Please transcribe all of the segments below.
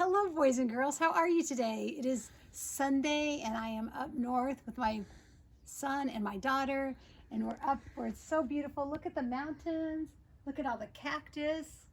Hello, boys and girls. How are you today? It is Sunday, and I am up north with my son and my daughter, and we're up where it's so beautiful. Look at the mountains. Look at all the cactus.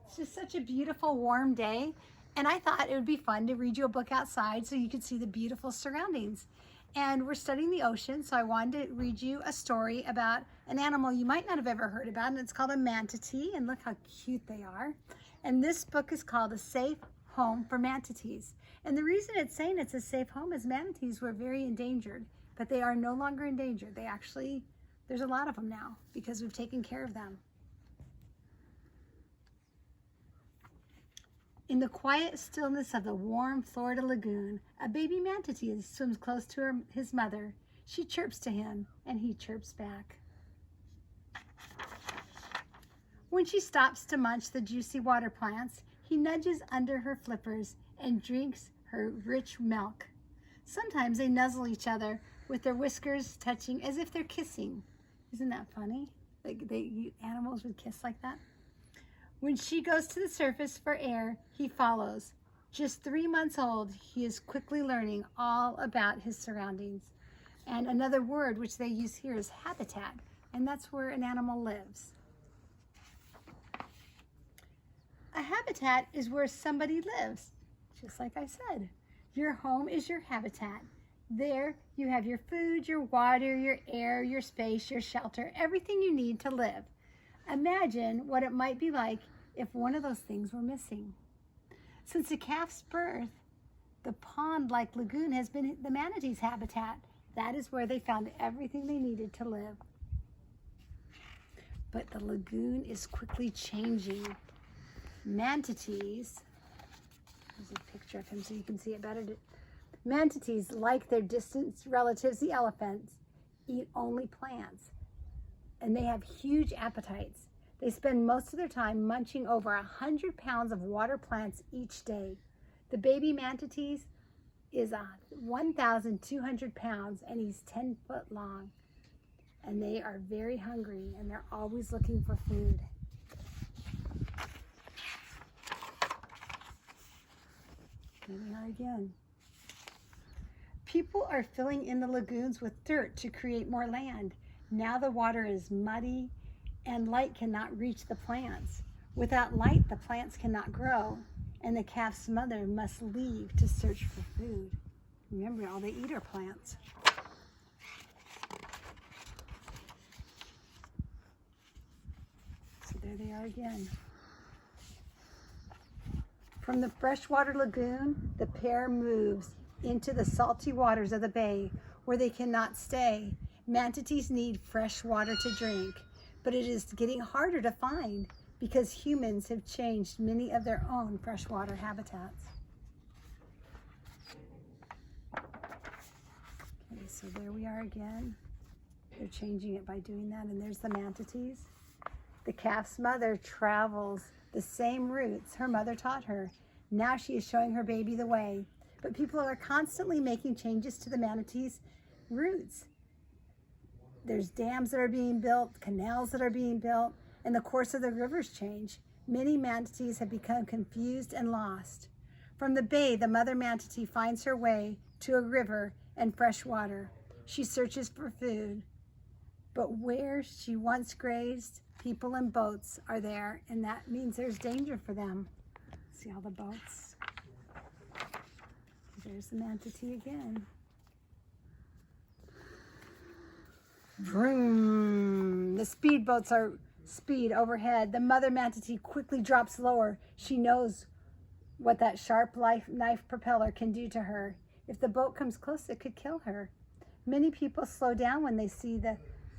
It's just such a beautiful, warm day, and I thought it would be fun to read you a book outside so you could see the beautiful surroundings. And we're studying the ocean, so I wanted to read you a story about an animal you might not have ever heard about, and it's called a manatee, and look how cute they are. And this book is called A Safe Home for Manatees. And the reason it's saying it's a safe home is manatees were very endangered, but they are no longer endangered. There's a lot of them now because we've taken care of them. In the quiet stillness of the warm Florida lagoon, a baby manatee swims close to his mother. She chirps to him, and he chirps back. When she stops to munch the juicy water plants, he nudges under her flippers and drinks her rich milk. Sometimes they nuzzle each other with their whiskers touching as if they're kissing. Isn't that funny? Animals would kiss like that. When she goes to the surface for air, he follows. Just 3 months old, he is quickly learning all about his surroundings. And another word which they use here is habitat, and that's where an animal lives. A habitat is where somebody lives, just like I said. Your home is your habitat. There you have your food, your water, your air, your space, your shelter, everything you need to live. Imagine what it might be like if one of those things were missing. Since the calf's birth, the pond-like lagoon has been the manatee's habitat. That is where they found everything they needed to live. But the lagoon is quickly changing. Manatees, there's a picture of him so you can see it better. Manatees, like their distant relatives, the elephants, eat only plants. And they have huge appetites. They spend most of their time munching over 100 pounds of water plants each day. The baby manatee is 1,200 pounds and he's 10 foot long. And they are very hungry and they're always looking for food. Here we are again. People are filling in the lagoons with dirt to create more land. Now the water is muddy and light cannot reach the plants. Without light, the plants cannot grow, and the calf's mother must leave to search for food. Remember, all they eat are plants. So there they are again. From the freshwater lagoon, the pair moves into the salty waters of the bay, where they cannot stay. Manatees need fresh water to drink, but it is getting harder to find because humans have changed many of their own freshwater habitats. Okay, so there we are again. They're changing it by doing that, and there's the manatees. The calf's mother travels the same routes her mother taught her. Now she is showing her baby the way, but people are constantly making changes to the manatees' routes. There's dams that are being built, canals that are being built, and the course of the rivers change. Many manatees have become confused and lost. From the bay, the mother manatee finds her way to a river and fresh water. She searches for food, but where she once grazed, people and boats are there, and that means there's danger for them. See all the boats? There's the manatee again. Vroom! The speedboats are speed overhead. The mother manatee quickly drops lower. She knows what that sharp knife propeller can do to her. If the boat comes close, it could kill her. Many people slow down when they see the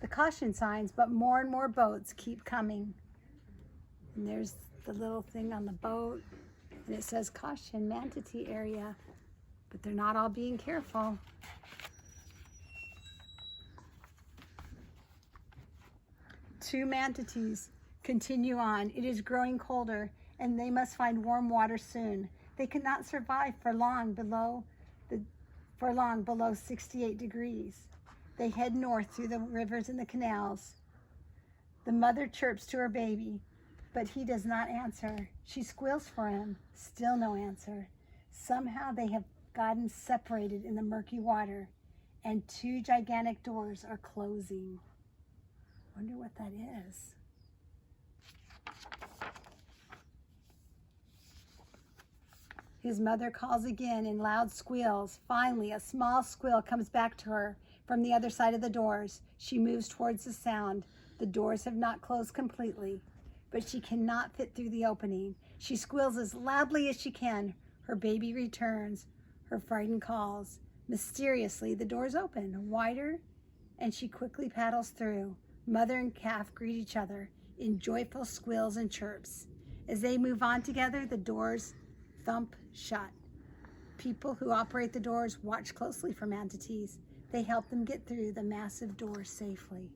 caution signs, but more and more boats keep coming. And there's the little thing on the boat, and it says caution, manatee area, but they're not all being careful. Two manatees continue on. It is growing colder, and they must find warm water soon. They cannot survive for long below 68 degrees. They head north through the rivers and the canals. The mother chirps to her baby, but he does not answer. She squeals for him, still no answer. Somehow they have gotten separated in the murky water, and two gigantic doors are closing. Wonder what that is. His mother calls again in loud squeals. Finally, a small squeal comes back to her from the other side of the doors. She moves towards the sound. The doors have not closed completely, but she cannot fit through the opening. She squeals as loudly as she can. Her baby returns. Her frightened calls. Mysteriously, the doors open wider, and she quickly paddles through. Mother and calf greet each other in joyful squeals and chirps. As they move on together, the doors thump shut. People who operate the doors watch closely for manatees. They help them get through the massive doors safely.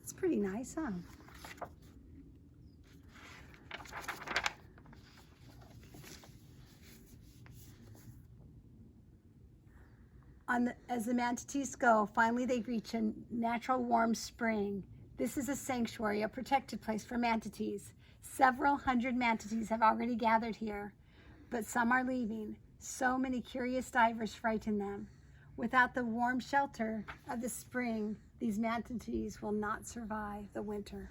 It's pretty nice, huh? As the manatees go, finally they reach a natural warm spring. This is a sanctuary, a protected place for manatees. Several hundred manatees have already gathered here, but some are leaving. So many curious divers frighten them. Without the warm shelter of the spring, these manatees will not survive the winter.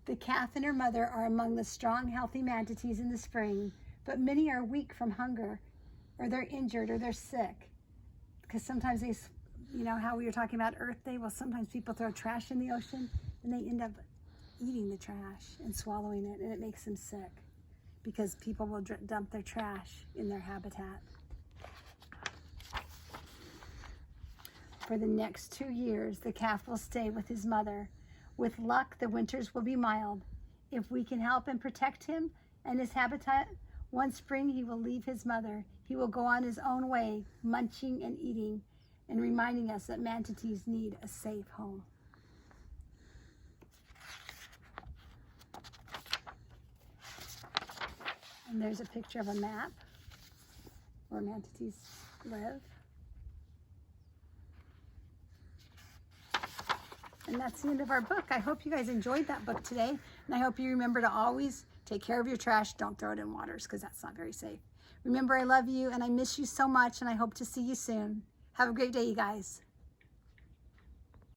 The calf and her mother are among the strong, healthy manatees in the spring, but many are weak from hunger, or they're injured, or they're sick. Because sometimes they, you know how we were talking about Earth Day? Well, sometimes people throw trash in the ocean, and they end up eating the trash and swallowing it, and it makes them sick because people will dump their trash in their habitat. For the next 2 years, the calf will stay with his mother. With luck, the winters will be mild. If we can help and protect him and his habitat, one spring he will leave his mother. He will go on his own way, munching and eating, and reminding us that manatees need a safe home. And there's a picture of a map where manatees live. And that's the end of our book. I hope you guys enjoyed that book today. And I hope you remember to always take care of your trash. Don't throw it in waters because that's not very safe. Remember, I love you and I miss you so much, and I hope to see you soon. Have a great day, you guys.